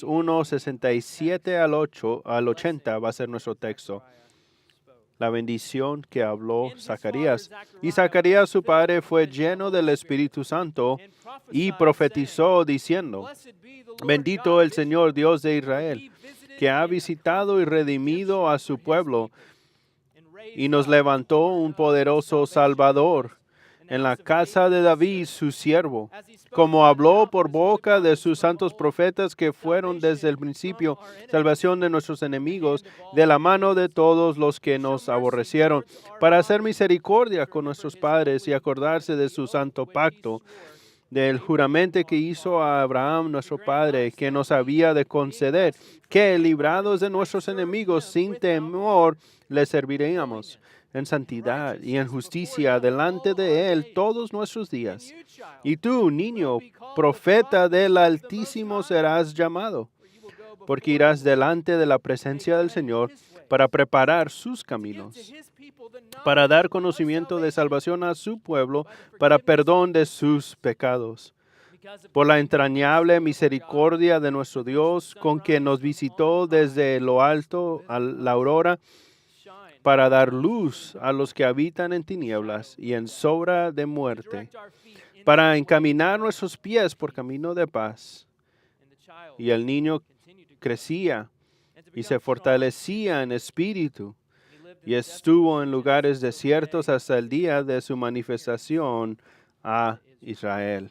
1:67 al 80 va a ser nuestro texto. La bendición que habló Zacarías. Y Zacarías, su padre, fue lleno del Espíritu Santo y profetizó diciendo: Bendito el Señor Dios de Israel, que ha visitado y redimido a su pueblo y nos levantó un poderoso Salvador en la casa de David, su siervo, como habló por boca de sus santos profetas que fueron desde el principio, salvación de nuestros enemigos, de la mano de todos los que nos aborrecieron, para hacer misericordia con nuestros padres y acordarse de su santo pacto, del juramento que hizo a Abraham nuestro padre, que nos había de conceder, que librados de nuestros enemigos sin temor, le serviríamos en santidad y en justicia delante de Él todos nuestros días. Y tú, niño, profeta del Altísimo serás llamado, porque irás delante de la presencia del Señor para preparar sus caminos, para dar conocimiento de salvación a su pueblo, para perdón de sus pecados. Por la entrañable misericordia de nuestro Dios, con que nos visitó desde lo alto a la aurora, para dar luz a los que habitan en tinieblas y en sombra de muerte, para encaminar nuestros pies por camino de paz. Y el niño crecía y se fortalecía en espíritu, y estuvo en lugares desiertos hasta el día de su manifestación a Israel.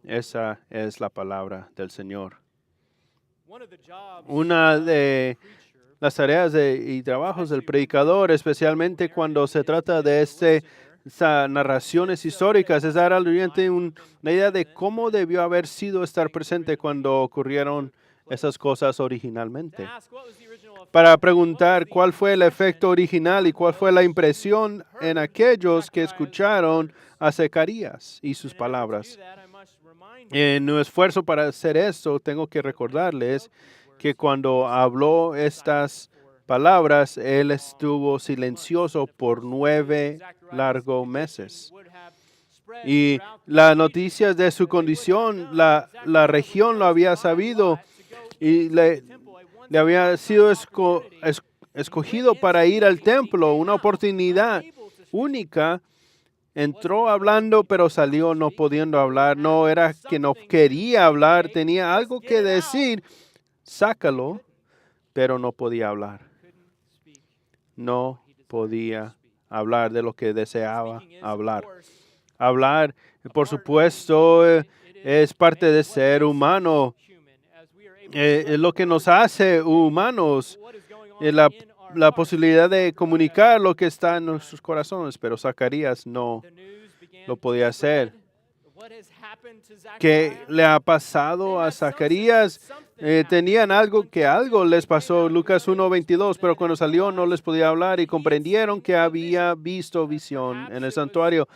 Esa es la palabra del Señor. Una de las tareas y trabajos del predicador, especialmente cuando se trata de estas narraciones históricas, es dar al oyente una idea de cómo debió haber sido estar presente cuando ocurrieron esas cosas originalmente. Para preguntar cuál fue el efecto original y cuál fue la impresión en aquellos que escucharon a Zacarías y sus palabras. En mi esfuerzo para hacer esto, tengo que recordarles que cuando habló estas palabras, él estuvo silencioso por 9 largos meses. Y las noticias de su condición, la región lo había sabido y le había sido escogido para ir al templo, una oportunidad única. Entró hablando, pero salió no pudiendo hablar. No era que no quería hablar, tenía algo que decir. Sácalo, pero no podía hablar. No podía hablar de lo que deseaba hablar. Hablar, por supuesto, es parte de ser humano. Es lo que nos hace humanos. La posibilidad de comunicar lo que está en nuestros corazones, pero Zacarías no lo podía hacer. ¿Qué le ha pasado a Zacarías? Tenían algo les pasó, Lucas 1:22, pero cuando salió no les podía hablar y comprendieron que había visto visión en el santuario.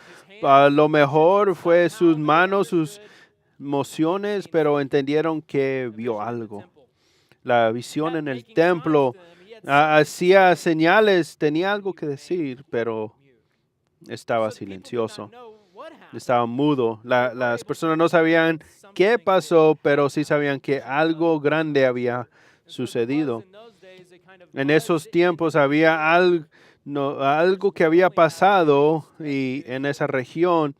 A lo mejor fue sus manos, sus emociones, pero entendieron que vio algo. La visión en el templo hacía señales, tenía algo que decir, pero estaba silencioso, estaba mudo. Las personas no sabían qué pasó, pero sí sabían que algo grande había sucedido. En esos tiempos había algo que había pasado y en esa región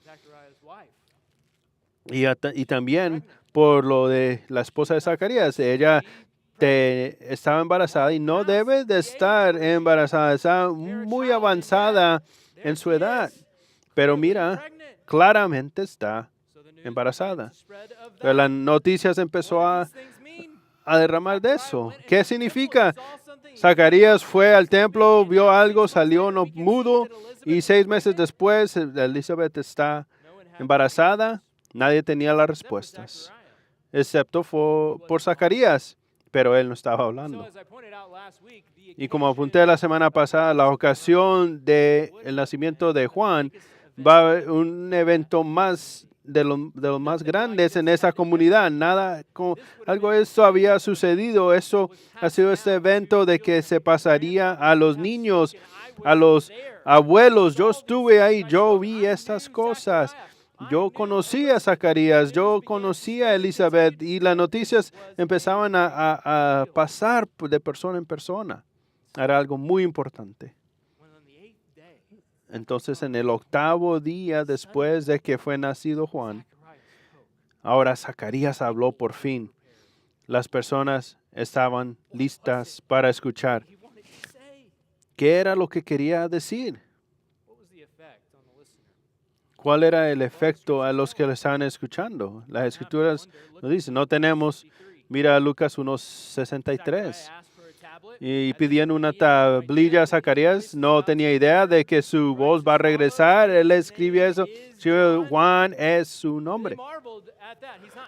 y también por lo de la esposa de Zacarías. Ella estaba embarazada y no debe de estar embarazada, está muy avanzada en su edad, pero mira, claramente está embarazada. Pero las noticias empezó a derramar de eso. ¿Qué significa? Zacarías fue al templo, vio algo, salió no mudo y 6 meses después Elizabeth está embarazada. Nadie tenía las respuestas, excepto por Zacarías. Pero él no estaba hablando. Y como apunté la semana pasada, la ocasión del nacimiento de Juan va a haber un evento más de los más grandes en esa comunidad. Algo de esto había sucedido. Eso ha sido este evento de que se pasaría a los niños, a los abuelos. Yo estuve ahí, yo vi estas cosas. Yo conocí a Zacarías, yo conocí a Elizabeth y las noticias empezaban a pasar de persona en persona. Era algo muy importante. Entonces, en el 8º día después de que fue nacido Juan, ahora Zacarías habló por fin. Las personas estaban listas para escuchar. ¿Qué era lo que quería decir? ¿Cuál era el efecto a los que le estaban escuchando? Las escrituras nos dicen, no tenemos, mira Lucas 1:63. Y pidiendo una tablilla a Zacarías, no tenía idea de que su voz va a regresar. Él escribe eso. Juan es su nombre.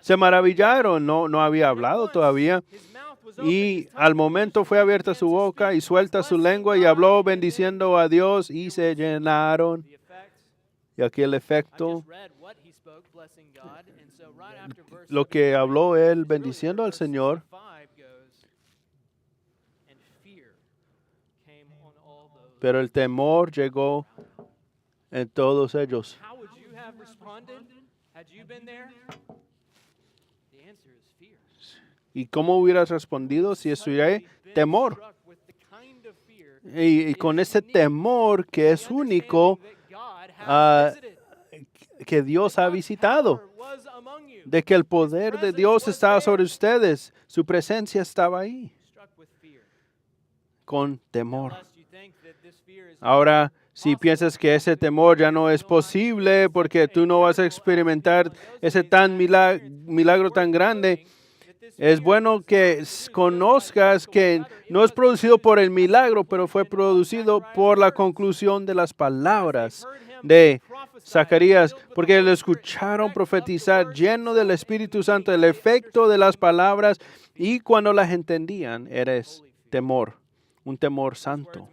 Se maravillaron, no había hablado todavía. Y al momento fue abierta su boca y suelta su lengua y habló bendiciendo a Dios y se llenaron. Y aquí el efecto, lo que habló él bendiciendo al Señor, pero el temor llegó en todos ellos. ¿Y cómo hubieras respondido si estuviera ahí? Temor. Y con ese temor que es único, que Dios ha visitado, de que el poder de Dios estaba sobre ustedes, su presencia estaba ahí, con temor. Ahora, si piensas que ese temor ya no es posible porque tú no vas a experimentar ese milagro tan grande, es bueno que conozcas que no es producido por el milagro, pero fue producido por la conclusión de las palabras de Zacarías, porque le escucharon profetizar lleno del Espíritu Santo, el efecto de las palabras, y cuando las entendían, eres temor, un temor santo.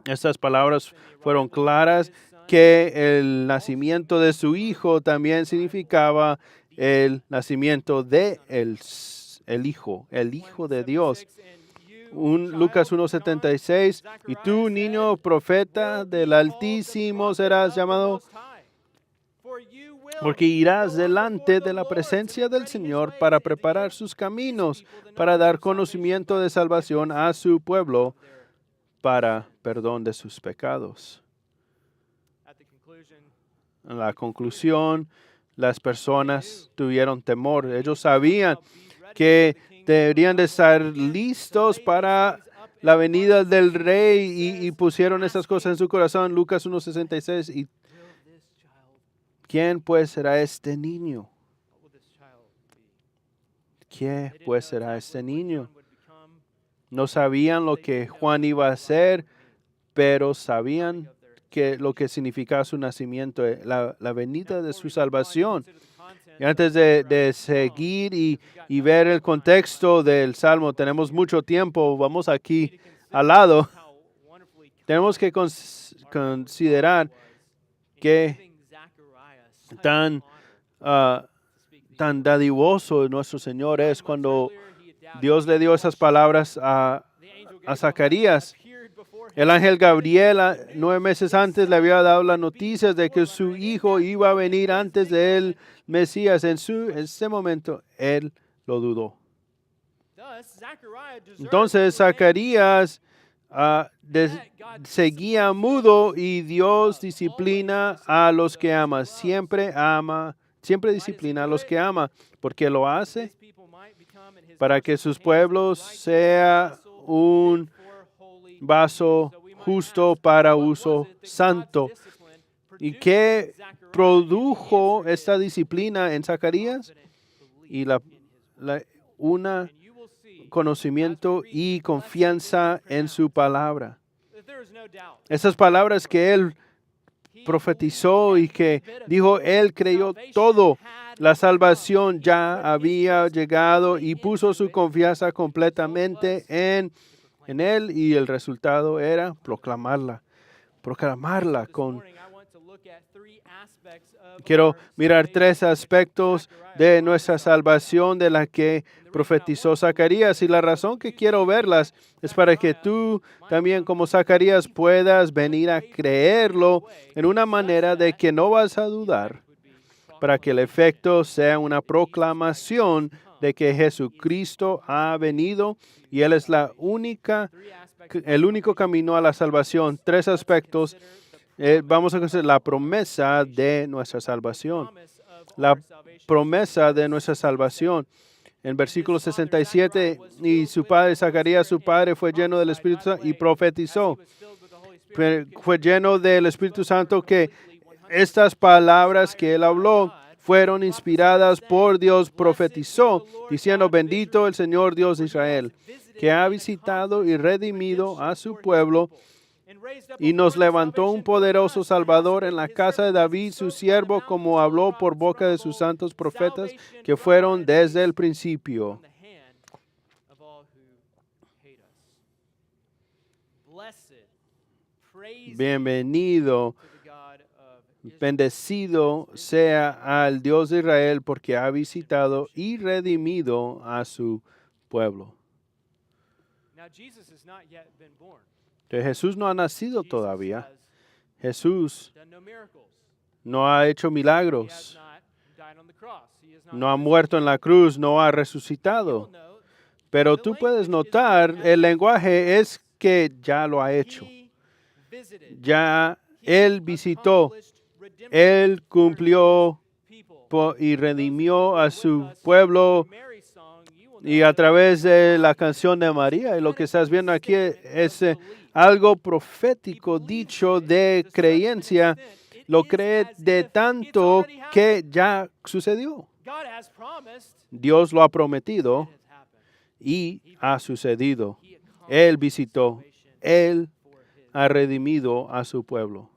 Estas palabras fueron claras, que el nacimiento de su hijo también significaba el nacimiento de el Hijo de Dios. Lucas 1:76, y tú, niño profeta del Altísimo, serás llamado, porque irás delante de la presencia del Señor para preparar sus caminos, para dar conocimiento de salvación a su pueblo, para perdón de sus pecados. En la conclusión, las personas tuvieron temor. Ellos sabían que deberían de estar listos para la venida del rey y pusieron esas cosas en su corazón. Lucas 1:66. ¿Y quién pues será este niño? ¿Quién pues será este niño? No sabían lo que Juan iba a hacer, pero sabían que lo que significaba su nacimiento, la venida de su salvación. Y antes de seguir y ver el contexto del Salmo, tenemos mucho tiempo, vamos aquí al lado. Tenemos que considerar que tan dadivoso nuestro Señor es cuando Dios le dio esas palabras a Zacarías. El ángel Gabriel 9 meses antes le había dado las noticias de que su hijo iba a venir antes de él, Mesías. En ese momento, él lo dudó. Entonces, Zacarías seguía mudo, y Dios disciplina a los que ama. Siempre disciplina a los que ama. ¿Por qué lo hace? Para que sus pueblos sea un vaso justo para uso santo. ¿Y qué produjo esta disciplina en Zacarías? Y un conocimiento y confianza en su palabra. Esas palabras que él profetizó y que dijo, él creyó todo. La salvación ya había llegado y puso su confianza completamente en él, y el resultado era proclamarla. Quiero mirar 3 aspectos de nuestra salvación de la que profetizó Zacarías, y la razón que quiero verlas es para que tú también, como Zacarías, puedas venir a creerlo en una manera de que no vas a dudar para que el efecto sea una proclamación de que Jesucristo ha venido y Él es el único camino a la salvación. Tres aspectos. Vamos a conocer la promesa de nuestra salvación. La promesa de nuestra salvación. En versículo 67, y su padre Zacarías, su padre, fue lleno del Espíritu Santo y profetizó. Fue lleno del Espíritu Santo que estas palabras que él habló fueron inspiradas por Dios, profetizó, diciendo, bendito el Señor Dios de Israel, que ha visitado y redimido a su pueblo y nos levantó un poderoso Salvador en la casa de David, su siervo, como habló por boca de sus santos profetas que fueron desde el principio. Bienvenido, bendecido sea al Dios de Israel porque ha visitado y redimido a su pueblo. Entonces, Jesús no ha nacido todavía. Jesús no ha hecho milagros. No ha muerto en la cruz, no ha resucitado. Pero tú puedes notar, el lenguaje es que ya lo ha hecho. Ya Él visitó, Él cumplió y redimió a su pueblo. Y a través de la canción de María, y lo que estás viendo aquí es algo profético dicho de creencia. Lo cree de tanto que ya sucedió. Dios lo ha prometido y ha sucedido. Él visitó, Él ha redimido a su pueblo.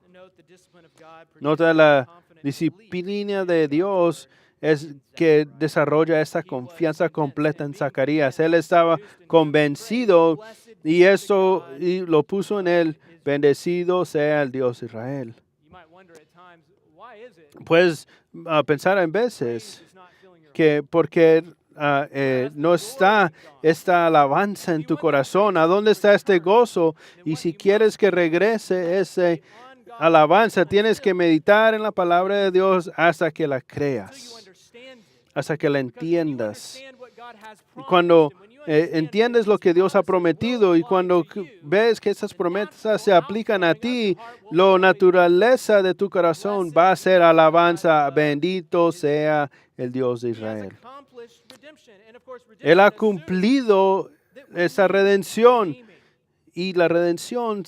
Nota la disciplina de Dios es que desarrolla esta confianza completa en Zacarías. Él estaba convencido y eso lo puso en él. Bendecido sea el Dios de Israel. Puedes pensar en veces que porque no está esta alabanza en tu corazón, ¿a dónde está este gozo? Y si quieres que regrese esa alabanza, tienes que meditar en la palabra de Dios hasta que la creas, hasta que la entiendas. Cuando entiendes lo que Dios ha prometido y cuando ves que esas promesas se aplican a ti, la naturaleza de tu corazón va a ser alabanza. Bendito sea el Dios de Israel. Él ha cumplido esa redención. Y la redención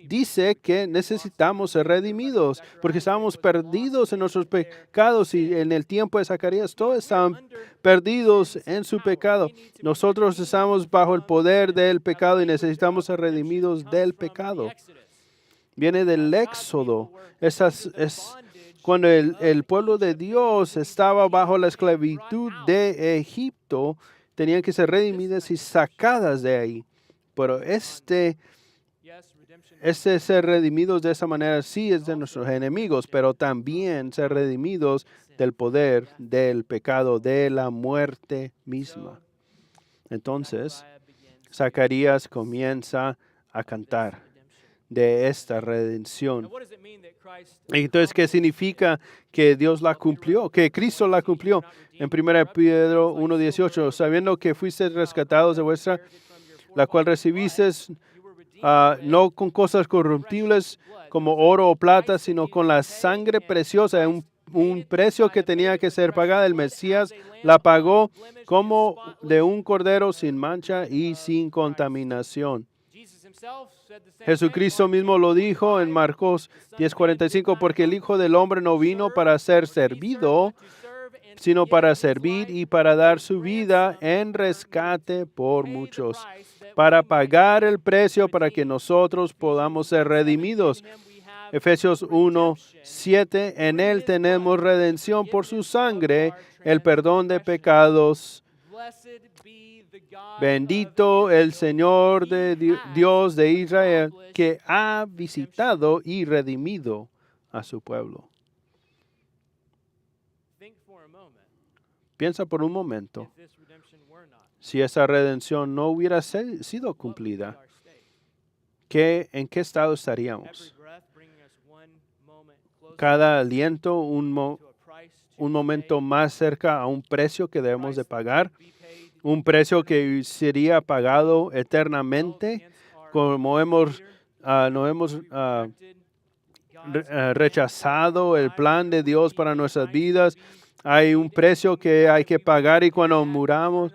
dice que necesitamos ser redimidos, porque estábamos perdidos en nuestros pecados y en el tiempo de Zacarías todos estaban perdidos en su pecado. Nosotros estamos bajo el poder del pecado y necesitamos ser redimidos del pecado. Viene del Éxodo. Es cuando el pueblo de Dios estaba bajo la esclavitud de Egipto, tenían que ser redimidas y sacadas de ahí. Pero este ser redimidos de esa manera sí es de nuestros enemigos, pero también ser redimidos del poder, del pecado, de la muerte misma. Entonces, Zacarías comienza a cantar de esta redención. Entonces, ¿qué significa que Dios la cumplió? Que Cristo la cumplió. En 1 Pedro 1:18, sabiendo que fuisteis rescatados de vuestra, la cual recibisteis no con cosas corruptibles como oro o plata, sino con la sangre preciosa, un precio que tenía que ser pagado. El Mesías la pagó como de un cordero sin mancha y sin contaminación. Jesucristo mismo lo dijo en Marcos 10:45, porque el Hijo del Hombre no vino para ser servido, sino para servir y para dar su vida en rescate por muchos, para pagar el precio para que nosotros podamos ser redimidos. Efesios 1:7, en Él tenemos redención por su sangre, el perdón de pecados. Bendito el Señor de Dios de Israel, que ha visitado y redimido a su pueblo. Piensa por un momento, si esa redención no hubiera sido cumplida, ¿en qué estado estaríamos? Cada aliento un momento más cerca a un precio que debemos de pagar, un precio que sería pagado eternamente, como no hemos rechazado el plan de Dios para nuestras vidas. Hay un precio que hay que pagar y cuando muramos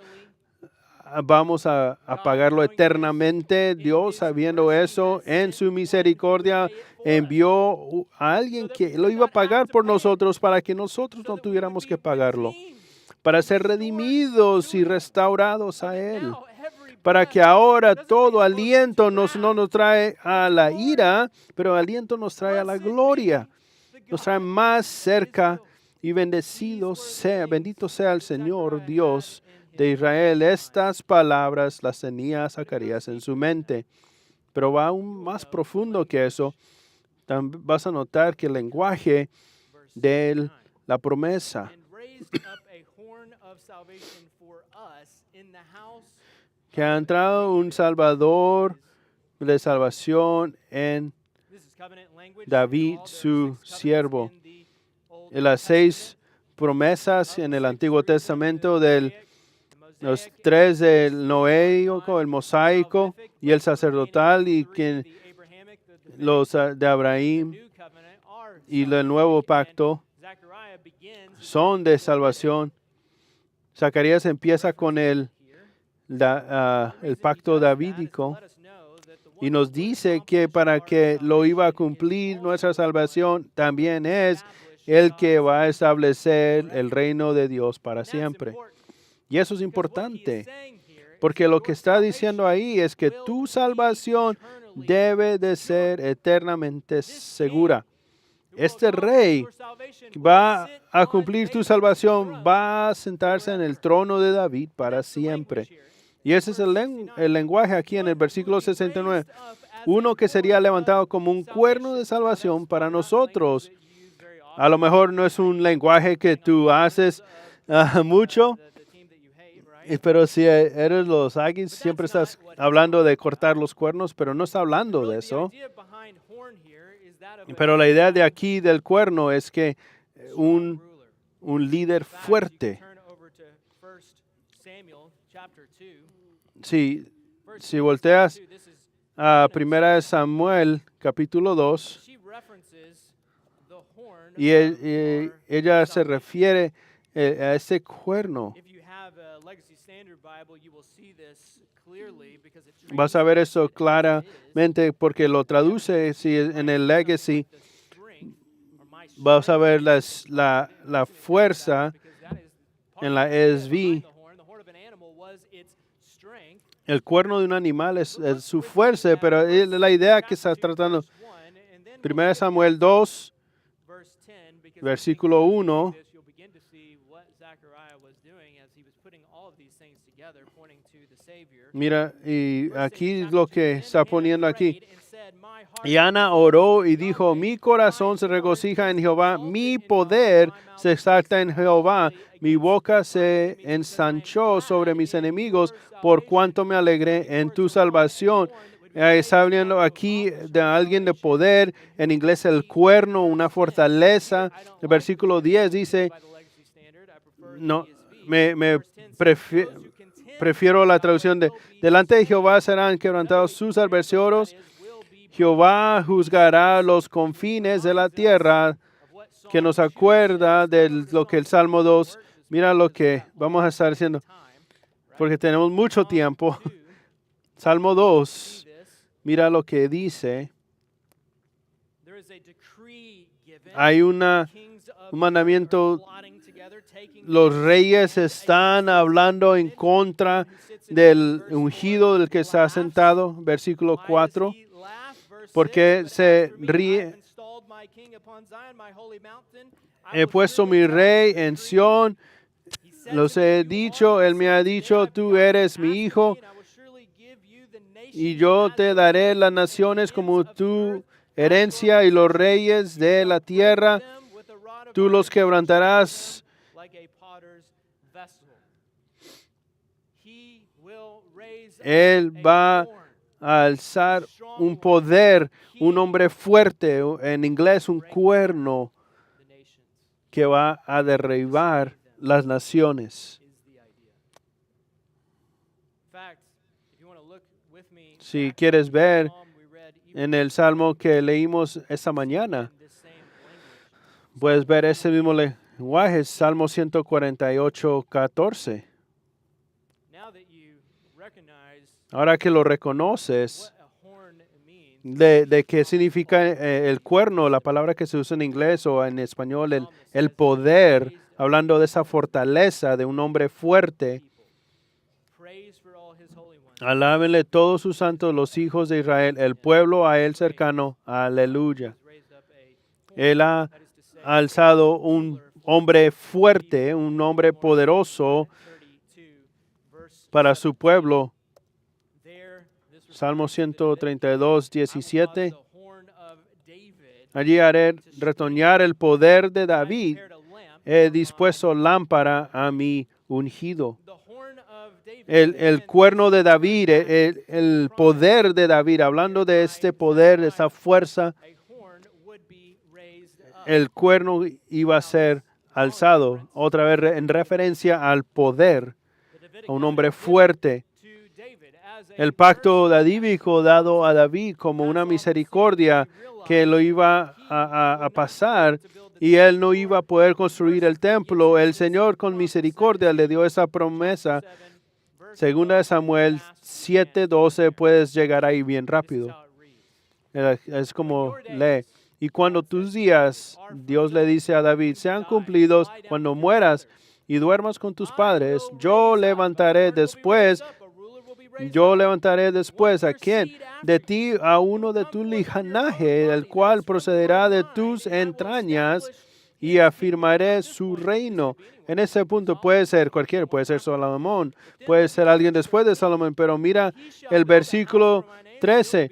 vamos a pagarlo eternamente. Dios, sabiendo eso, en su misericordia envió a alguien que lo iba a pagar por nosotros para que nosotros no tuviéramos que pagarlo, para ser redimidos y restaurados a Él, para que ahora todo aliento no nos trae a la ira, pero aliento nos trae a la gloria, nos trae más cerca y bendito sea el Señor Dios de Israel. Estas palabras las tenía Zacarías en su mente, pero va aún más profundo que eso. Vas a notar que el lenguaje de la promesa que ha entrado un Salvador de salvación en David, su siervo. En las 6 promesas en el Antiguo Testamento los 3 del noéico, el mosaico y el sacerdotal y los de Abraham y el nuevo pacto son de salvación. Zacarías empieza con el pacto davídico y nos dice que para que lo iba a cumplir nuestra salvación también es el que va a establecer el reino de Dios para siempre. Y eso es importante, porque lo que está diciendo ahí es que tu salvación debe de ser eternamente segura. Este rey va a cumplir tu salvación, va a sentarse en el trono de David para siempre. Y ese es el lenguaje aquí en el versículo 69. Uno que sería levantado como un cuerno de salvación para nosotros. A lo mejor no es un lenguaje que tú haces mucho, pero si eres los Aggies, siempre estás hablando de cortar los cuernos, pero no está hablando de eso. Pero la idea de aquí del cuerno es que un líder fuerte. Si volteas a 1 Samuel, capítulo 2, y ella se refiere a ese cuerno. Vas a ver eso claramente porque lo traduce en el Legacy. Vas a ver la fuerza en la ESV. El cuerno de un animal es su fuerza, pero es la idea que está tratando. 1 Samuel 2, versículo 1. Mira, y aquí lo que está poniendo aquí. Y Ana oró y dijo, mi corazón se regocija en Jehová, mi poder se exalta en Jehová, mi boca se ensanchó sobre mis enemigos, por cuanto me alegré en tu salvación. Está hablando aquí de alguien de poder, en inglés el cuerno, una fortaleza. El versículo 10 dice, no, prefiero la traducción de, delante de Jehová serán quebrantados sus adversarios, Jehová juzgará los confines de la tierra, que nos acuerda de lo que el Salmo 2, mira lo que vamos a estar haciendo, porque tenemos mucho tiempo. Salmo 2, mira lo que dice. Hay un mandamiento. Los reyes están hablando en contra del ungido del que está sentado, versículo 4. Porque se ríe. He puesto mi rey en Sión. Los he dicho, él me ha dicho, tú eres mi hijo. Y yo te daré las naciones como tu herencia y los reyes de la tierra. Tú los quebrantarás. Él va a alzar un poder, un hombre fuerte, en inglés un cuerno, que va a derribar las naciones. Si quieres ver en el Salmo que leímos esta mañana, puedes ver ese mismo lenguaje, Salmo 148, 14. Ahora que lo reconoces, de qué significa el cuerno, la palabra que se usa en inglés o en español, el poder, hablando de esa fortaleza de un hombre fuerte. Alábenle todos sus santos, los hijos de Israel, el pueblo a él cercano. Aleluya. Él ha alzado un hombre fuerte, un hombre poderoso para su pueblo. Salmo 132, 17. Allí haré retoñar el poder de David. He dispuesto lámpara a mi ungido. El cuerno de David, el poder de David, hablando de este poder, de esa fuerza, el cuerno iba a ser alzado, otra vez en referencia al poder, a un hombre fuerte. El pacto davídico dado a David como una misericordia que lo iba a pasar y él no iba a poder construir el templo. El Señor con misericordia le dio esa promesa. Segunda de Samuel 7:12, puedes llegar ahí bien rápido. Es como lee. Y cuando tus días, Dios le dice a David, sean cumplidos, cuando mueras y duermas con tus padres, yo levantaré después a quién? De ti a uno de tu linaje, el cual procederá de tus entrañas y afirmaré su reino. En ese punto puede ser cualquiera, puede ser Salomón, puede ser alguien después de Salomón, pero mira el versículo 13.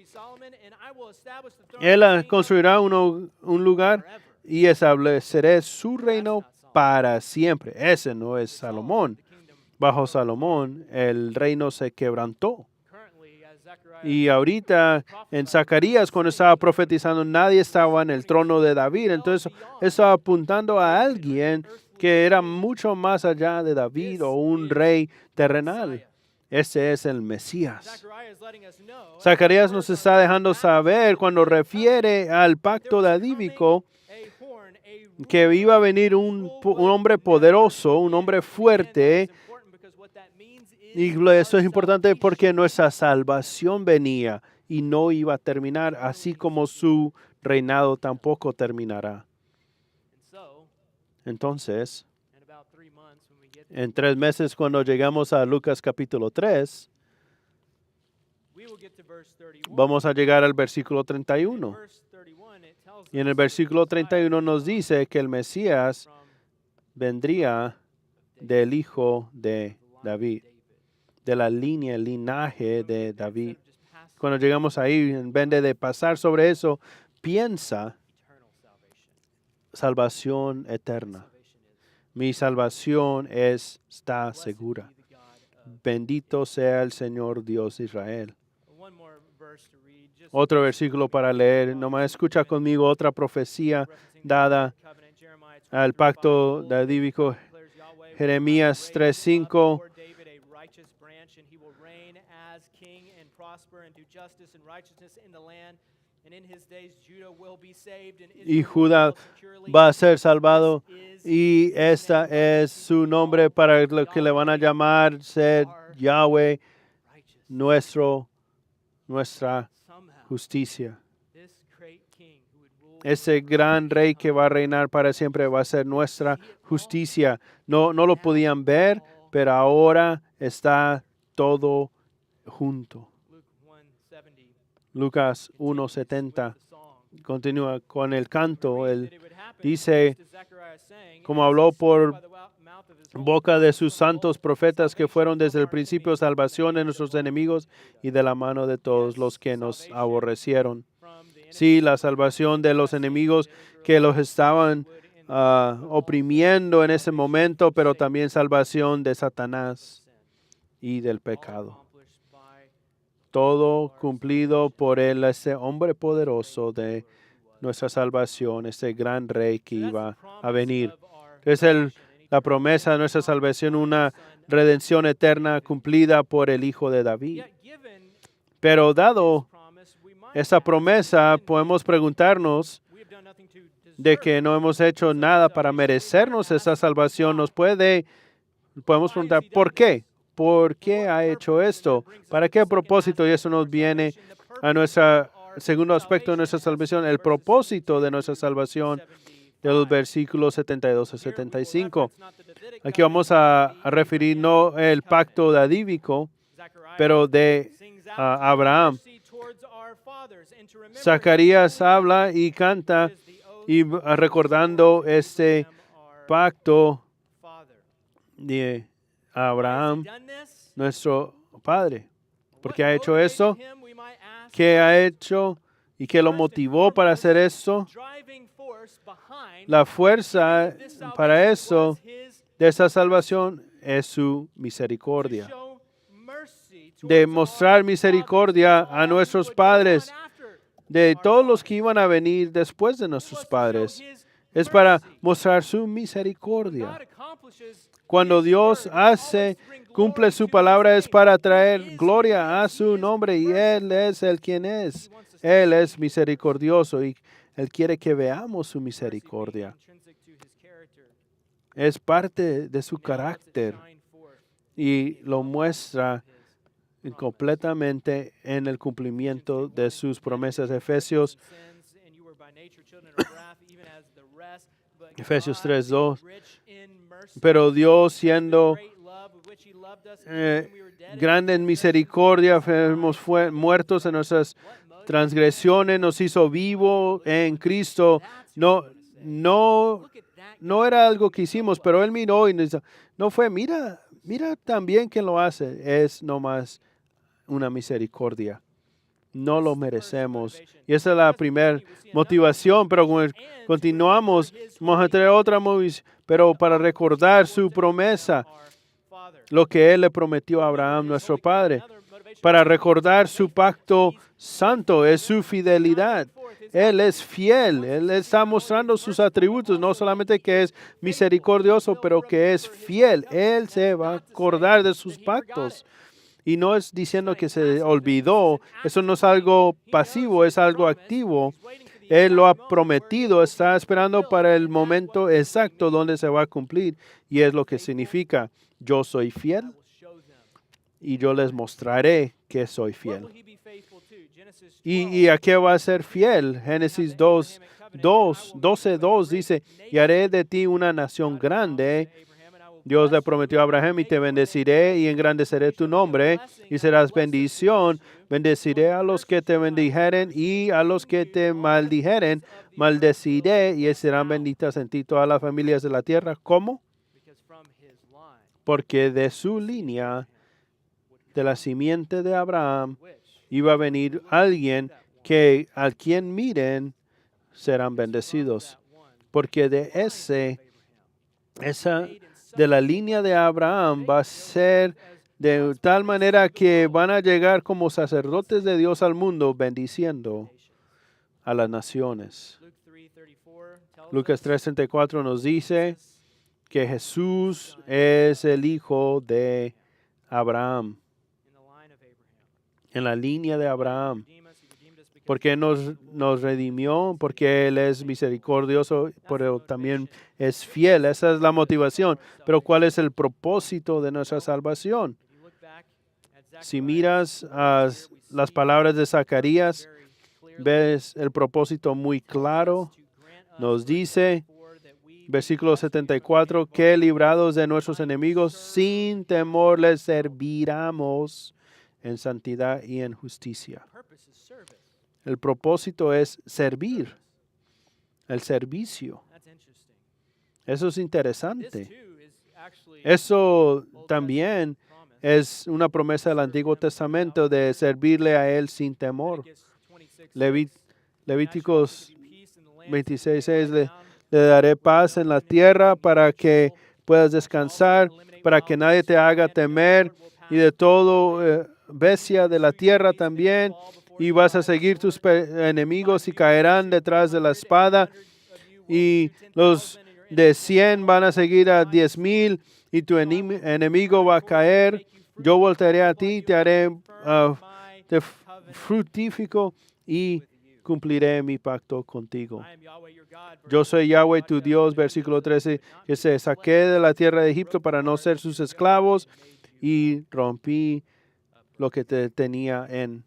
Él construirá un lugar y estableceré su reino para siempre. Ese no es Salomón. Bajo Salomón, el reino se quebrantó. Y ahorita en Zacarías, cuando estaba profetizando, nadie estaba en el trono de David. Entonces, estaba apuntando a alguien que era mucho más allá de David o un rey terrenal. Ese es el Mesías. Zacarías nos está dejando saber cuando refiere al pacto davídico que iba a venir un hombre poderoso, un hombre fuerte. Y eso es importante porque nuestra salvación venía y no iba a terminar, así como su reinado tampoco terminará. Entonces, en 3 meses, cuando llegamos a Lucas capítulo 3, vamos a llegar al versículo 31. Y en el versículo 31 nos dice que el Mesías vendría del hijo de David, de la línea, el linaje de David. Cuando llegamos ahí, en vez de pasar sobre eso, piensa salvación eterna. Mi salvación está segura. Bendito sea el Señor Dios de Israel. Otro versículo para leer. Nomás escucha conmigo otra profecía dada al pacto davídico. Jeremías 3:5. Y Judá va a ser salvado, y esta es su nombre para lo que le van a llamar ser Yahweh, nuestra justicia. Ese gran rey que va a reinar para siempre va a ser nuestra justicia. No lo podían ver, pero ahora está todo junto. Lucas 1:70 continúa con el canto. Él dice, como habló por boca de sus santos profetas que fueron desde el principio salvación de nuestros enemigos y de la mano de todos los que nos aborrecieron. Sí, la salvación de los enemigos que los estaban oprimiendo en ese momento, pero también salvación de Satanás y del pecado. Todo cumplido por él, ese hombre poderoso de nuestra salvación, ese gran rey que iba a venir. Es la promesa de nuestra salvación, una redención eterna cumplida por el Hijo de David. Pero dado esa promesa, podemos preguntarnos de que no hemos hecho nada para merecernos esa salvación. Podemos preguntar, ¿por qué? ¿Por qué ha hecho esto? ¿Para qué propósito? Y eso nos viene a nuestro segundo aspecto de nuestra salvación, el propósito de nuestra salvación, de los versículos 72 a 75. Aquí vamos a referir no el pacto davídico, pero de Abraham. Zacarías habla y canta y recordando este pacto de Abraham, nuestro padre. ¿Por qué ha hecho eso? ¿Qué ha hecho y qué lo motivó para hacer eso? La fuerza para eso, de esa salvación, es su misericordia. De mostrar misericordia a nuestros padres, de todos los que iban a venir después de nuestros padres. Es para mostrar su misericordia. Cuando Dios cumple su palabra, es para traer gloria a su nombre, y Él es el quien es. Él es misericordioso y Él quiere que veamos su misericordia. Es parte de su carácter y lo muestra completamente en el cumplimiento de sus promesas. Efesios 3:2. Pero Dios, siendo grande en misericordia, fuimos muertos en nuestras transgresiones, nos hizo vivo en Cristo. No era algo que hicimos, pero Él miró y nos dijo, no fue, mira también quién lo hace. Es nomás una misericordia. No lo merecemos. Y esa es la primera motivación, pero continuamos, vamos a tener otra motivación, pero para recordar su promesa, lo que Él le prometió a Abraham, nuestro padre, para recordar su pacto santo, es su fidelidad. Él es fiel, Él está mostrando sus atributos, no solamente que es misericordioso, pero que es fiel. Él se va a acordar de sus pactos. Y no es diciendo que se olvidó, eso no es algo pasivo, es algo activo. Él lo ha prometido, está esperando para el momento exacto donde se va a cumplir. Y es lo que significa, yo soy fiel y yo les mostraré que soy fiel. ¿Y a qué va a ser fiel? Génesis 12:2 dice, y haré de ti una nación grande. Dios le prometió a Abraham, y te bendeciré y engrandeceré tu nombre y serás bendición. Bendeciré a los que te bendijeren y a los que te maldijeren, maldeciré y serán benditas en ti todas las familias de la tierra. ¿Cómo? Porque de su línea, de la simiente de Abraham, iba a venir alguien a quien miren serán bendecidos. Porque de la línea de Abraham va a ser de tal manera que van a llegar como sacerdotes de Dios al mundo, bendiciendo a las naciones. Lucas 3:34 nos dice que Jesús es el hijo de Abraham, en la línea de Abraham. Porque nos redimió, porque Él es misericordioso, pero también es fiel. Esa es la motivación. Pero ¿cuál es el propósito de nuestra salvación? Si miras las palabras de Zacarías, ves el propósito muy claro. Nos dice, versículo 74, que librados de nuestros enemigos, sin temor les serviremos en santidad y en justicia. El propósito es servir, el servicio. Eso es interesante. Eso también es una promesa del Antiguo Testamento de servirle a Él sin temor. Levíticos 26:6, le daré paz en la tierra para que puedas descansar, para que nadie te haga temer, y de todo bestia de la tierra también. Y vas a seguir tus enemigos y caerán detrás de la espada. Y De 100 van a seguir a 10,000 y tu enemigo va a caer. Yo voltearé a ti y te haré fructífico y cumpliré mi pacto contigo. Yo soy Yahweh tu Dios, versículo 13, que se saqué de la tierra de Egipto para no ser sus esclavos y rompí lo que te tenía en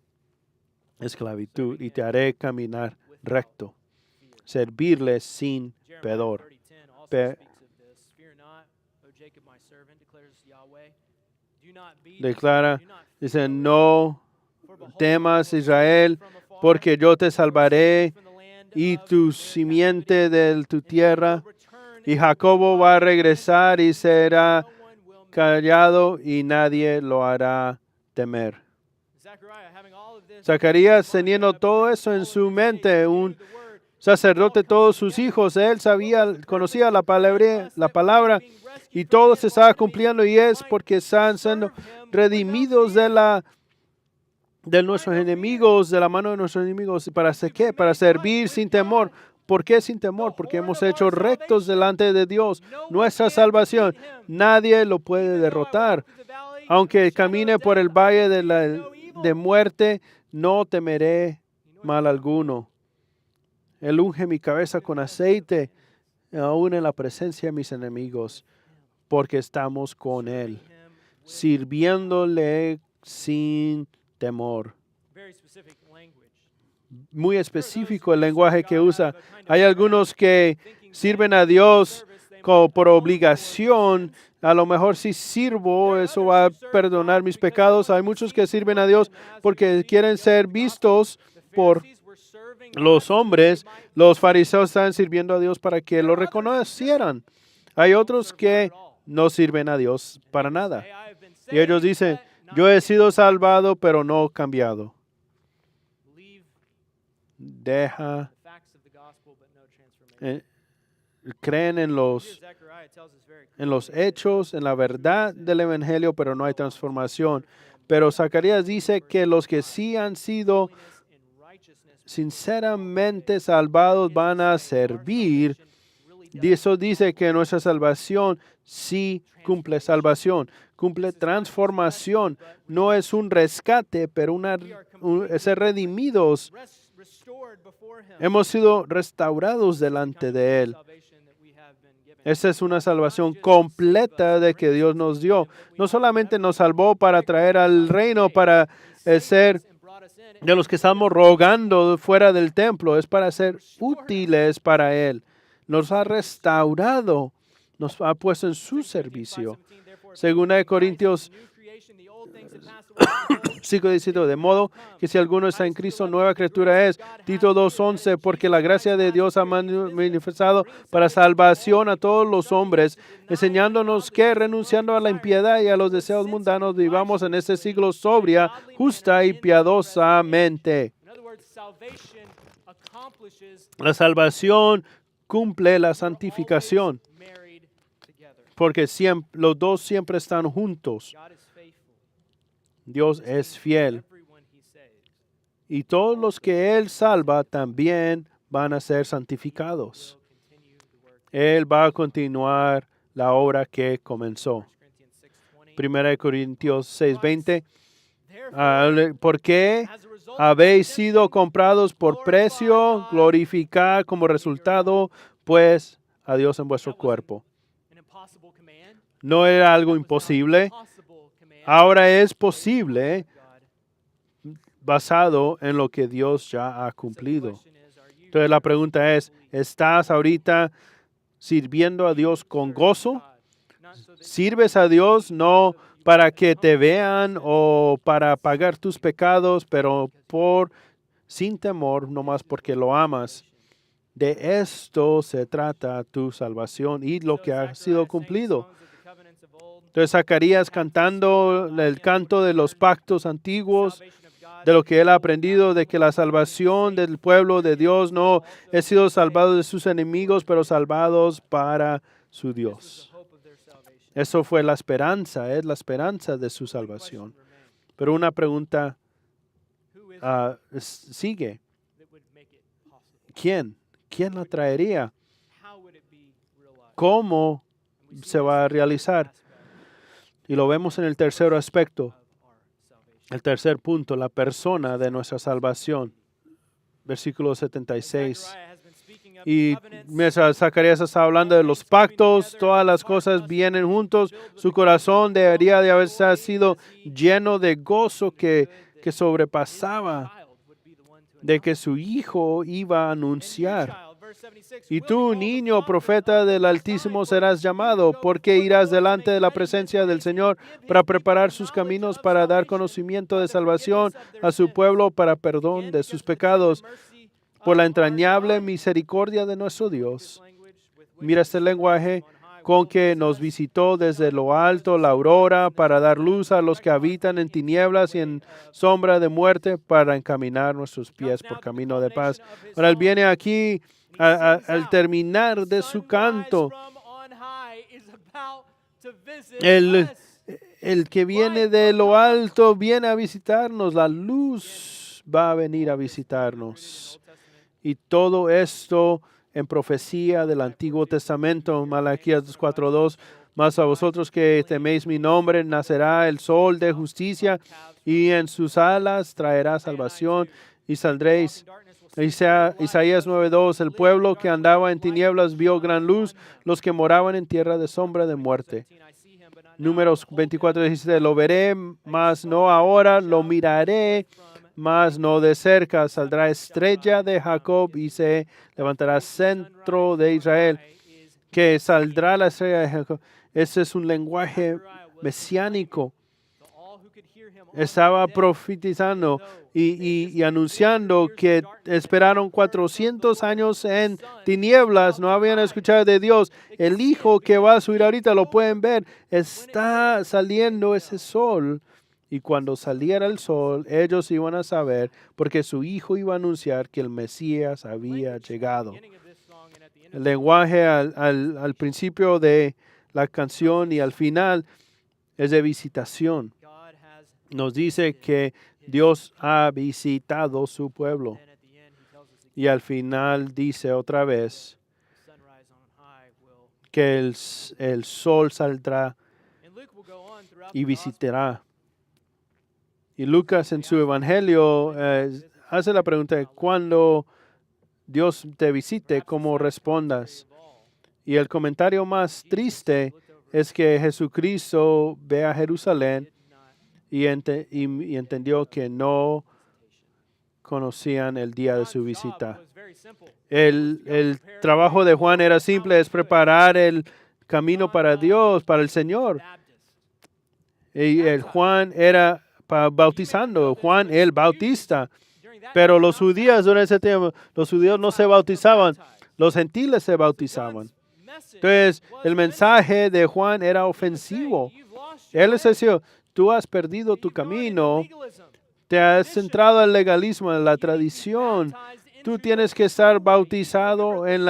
esclavitud y te haré caminar recto, servirles sin pedor. Declara, dice, no temas, Israel, porque yo te salvaré y tu simiente de tu tierra. Y Jacobo va a regresar y será callado y nadie lo hará temer. Zacarías teniendo todo eso en su mente, un sacerdote, todos sus hijos, él conocía la palabra y todo se estaba cumpliendo y es porque están siendo redimidos de nuestros enemigos, de la mano de nuestros enemigos. ¿Para hacer qué? Para servir sin temor. ¿Por qué sin temor? Porque hemos hecho rectos delante de Dios. Nuestra salvación, nadie lo puede derrotar. Aunque camine por el valle de muerte, no temeré mal alguno. Él unge mi cabeza con aceite, aún en la presencia de mis enemigos, porque estamos con Él, sirviéndole sin temor. Muy específico el lenguaje que usa. Hay algunos que sirven a Dios por obligación. A lo mejor si sirvo, eso va a perdonar mis pecados. Hay muchos que sirven a Dios porque quieren ser vistos por los hombres. Los fariseos están sirviendo a Dios para que lo reconocieran. Hay otros que no sirven a Dios para nada. Y ellos dicen, yo he sido salvado, pero no cambiado. Creen en los hechos, en la verdad del Evangelio, pero no hay transformación. Pero Zacarías dice que los que sí han sido sinceramente salvados van a servir. Y eso dice que nuestra salvación sí cumple salvación, cumple transformación. No es un rescate, pero ser redimidos. Hemos sido restaurados delante de Él. Esa es una salvación completa de que Dios nos dio. No solamente nos salvó para traer al reino, para ser de los que estamos rogando fuera del templo, es para ser útiles para Él. Nos ha restaurado, nos ha puesto en su servicio. Segunda de Corintios 5:17, de modo que si alguno está en Cristo, nueva criatura es. Tito 2:11, porque la gracia de Dios ha manifestado para salvación a todos los hombres, enseñándonos que renunciando a la impiedad y a los deseos mundanos, vivamos en este siglo sobria, justa y piadosamente. La salvación cumple la santificación, porque los dos siempre están juntos. Dios es fiel. Y todos los que Él salva también van a ser santificados. Él va a continuar la obra que comenzó. 1 Corintios 6:20. Porque habéis sido comprados por precio, glorificad como resultado, pues, a Dios en vuestro cuerpo. No era algo imposible. Ahora es posible basado en lo que Dios ya ha cumplido. Entonces la pregunta es, ¿estás ahorita sirviendo a Dios con gozo? ¿Sirves a Dios no para que te vean o para pagar tus pecados, pero sin temor, nomás porque lo amas? De esto se trata tu salvación y lo que ha sido cumplido. Entonces Zacarías cantando el canto de los pactos antiguos, de lo que él ha aprendido, de que la salvación del pueblo de Dios no ha sido salvado de sus enemigos, pero salvados para su Dios. Eso fue la esperanza, es la esperanza de su salvación. Pero una pregunta sigue. ¿Quién la traería? ¿Cómo se va a realizar? Y lo vemos en el tercer aspecto, el tercer punto, la persona de nuestra salvación. Versículo 76. Y mientras Zacarías está hablando de los pactos, todas las cosas vienen juntos, su corazón debería de haber sido lleno de gozo que sobrepasaba de que su hijo iba a anunciar. Y tú, niño profeta del Altísimo, serás llamado, porque irás delante de la presencia del Señor para preparar sus caminos, para dar conocimiento de salvación a su pueblo, para perdón de sus pecados, por la entrañable misericordia de nuestro Dios. Mira este lenguaje: con que nos visitó desde lo alto la aurora para dar luz a los que habitan en tinieblas y en sombra de muerte, para encaminar nuestros pies por camino de paz. Ahora él viene aquí al terminar de su canto. El que viene de lo alto viene a visitarnos. La luz va a venir a visitarnos. Y todo esto en profecía del Antiguo Testamento. Malaquías 4:2. Mas a vosotros que teméis mi nombre, nacerá el sol de justicia, y en sus alas traerá salvación, y saldréis. Isaías 9:2. El pueblo que andaba en tinieblas vio gran luz, los que moraban en tierra de sombra de muerte. Números 24:17. Lo veré, mas no ahora; lo miraré, mas no de cerca. Saldrá estrella de Jacob y se levantará centro de Israel. Que saldrá la estrella de Jacob. Ese es un lenguaje mesiánico. Estaba profetizando y anunciando que esperaron 400 años en tinieblas, no habían escuchado de Dios. El Hijo que va a subir ahorita, lo pueden ver, está saliendo ese sol. Y cuando saliera el sol, ellos iban a saber, porque su Hijo iba a anunciar que el Mesías había llegado. El lenguaje al principio de la canción y al final es de visitación. Nos dice que Dios ha visitado su pueblo. Y al final dice otra vez que el sol saldrá y visitará. Y Lucas en su evangelio hace la pregunta: cuando Dios te visite, ¿cómo respondas? Y el comentario más triste es que Jesucristo ve a Jerusalén y entendió que no conocían el día de su visita. El trabajo de Juan era simple: es preparar el camino para Dios, para el Señor. Y el Juan era bautizando, Juan el Bautista. Pero los judíos durante ese tiempo, los judíos no se bautizaban, los gentiles se bautizaban. Entonces, el mensaje de Juan era ofensivo. Él les decía: tú has perdido tu camino, te has centrado en el legalismo, en la tradición. Tú tienes que estar bautizado en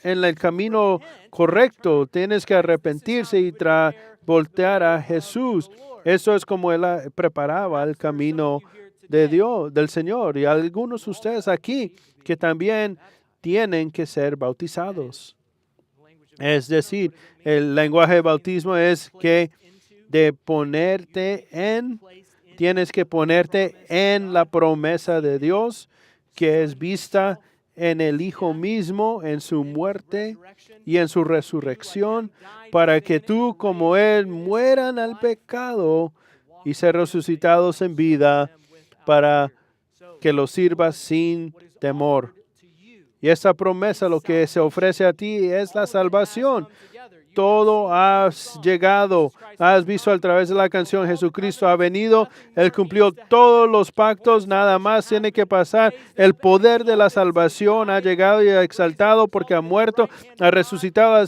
el camino correcto. Tienes que arrepentirse y voltear a Jesús. Eso es como él preparaba el camino de Dios, del Señor. Y algunos de ustedes aquí que también tienen que ser bautizados. Es decir, el lenguaje de bautismo es que tienes que ponerte en la promesa de Dios, que es vista en el Hijo mismo, en su muerte y en su resurrección, para que tú, como Él, mueran al pecado y ser resucitados en vida, para que lo sirvas sin temor. Y esta promesa, lo que se ofrece a ti, es la salvación. Todo has llegado. Has visto a través de la canción: Jesucristo ha venido, Él cumplió todos los pactos, nada más tiene que pasar. El poder de la salvación ha llegado y ha exaltado, porque ha muerto, ha resucitado,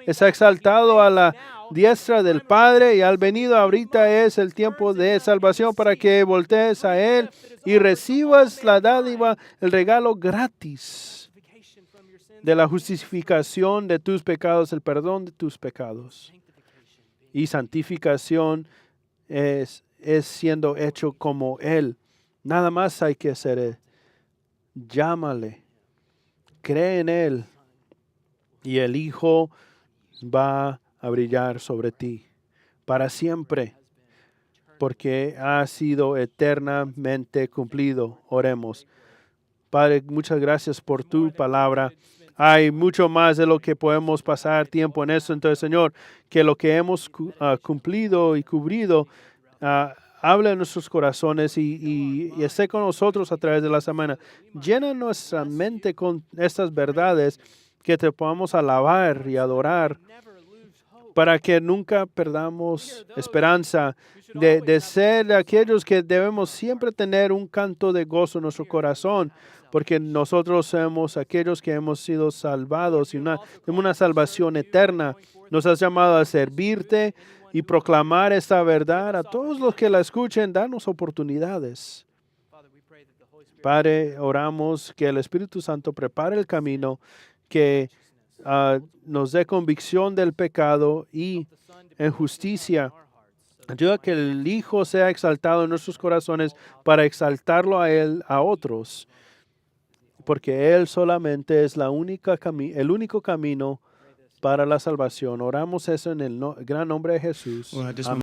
está exaltado a la diestra del Padre, y al venido ahorita es el tiempo de salvación para que voltees a Él y recibas la dádiva, el regalo gratis de la justificación de tus pecados, el perdón de tus pecados. Y santificación es siendo hecho como Él. Nada más hay que hacer. Llámale, cree en Él. Y el Hijo va a brillar sobre ti para siempre, porque ha sido eternamente cumplido. Oremos. Padre, muchas gracias por tu palabra. Hay mucho más de lo que podemos pasar tiempo en eso. Entonces, Señor, que lo que hemos cumplido y cubrido, hable en nuestros corazones y esté con nosotros a través de la semana. Llena nuestra mente con estas verdades que te podamos alabar y adorar para que nunca perdamos esperanza de ser aquellos que debemos siempre tener un canto de gozo en nuestro corazón, porque nosotros somos aquellos que hemos sido salvados y una salvación eterna. Nos has llamado a servirte y proclamar esta verdad a todos los que la escuchen. Danos oportunidades. Padre, oramos que el Espíritu Santo prepare el camino, que nos dé convicción del pecado y en justicia. Ayuda a que el Hijo sea exaltado en nuestros corazones para exaltarlo a Él, a otros, porque Él solamente es el único camino para la salvación. Oramos eso en el gran nombre de Jesús. Well, I just Amén.